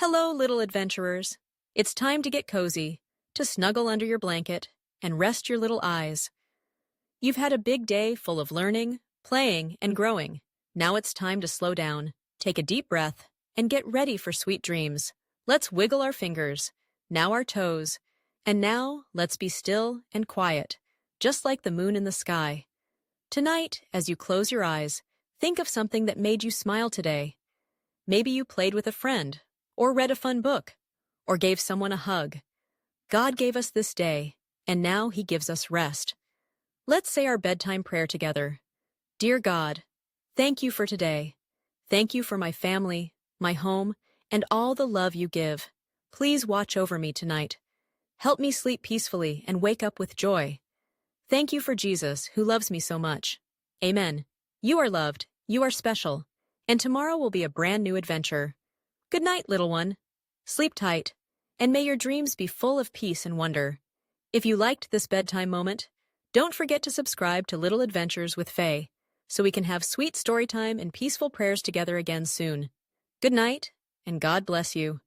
Hello, little adventurers. It's time to get cozy, to snuggle under your blanket, and rest your little eyes. You've had a big day full of learning, playing, and growing. Now it's time to slow down, take a deep breath, and get ready for sweet dreams. Let's wiggle our fingers, now our toes, and now let's be still and quiet, just like the moon in the sky. Tonight, as you close your eyes, think of something that made you smile today. Maybe you played with a friend, or read a fun book, or gave someone a hug. God gave us this day, and now He gives us rest. Let's say our bedtime prayer together. Dear God, thank you for today. Thank you for my family, my home, and all the love you give. Please watch over me tonight. Help me sleep peacefully and wake up with joy. Thank you for Jesus, who loves me so much. Amen. You are loved, you are special, and tomorrow will be a brand new adventure. Good night, little one. Sleep tight, and may your dreams be full of peace and wonder. If you liked this bedtime moment, don't forget to subscribe to Little Adventures with Faye, so we can have sweet story time and peaceful prayers together again soon. Good night, and God bless you.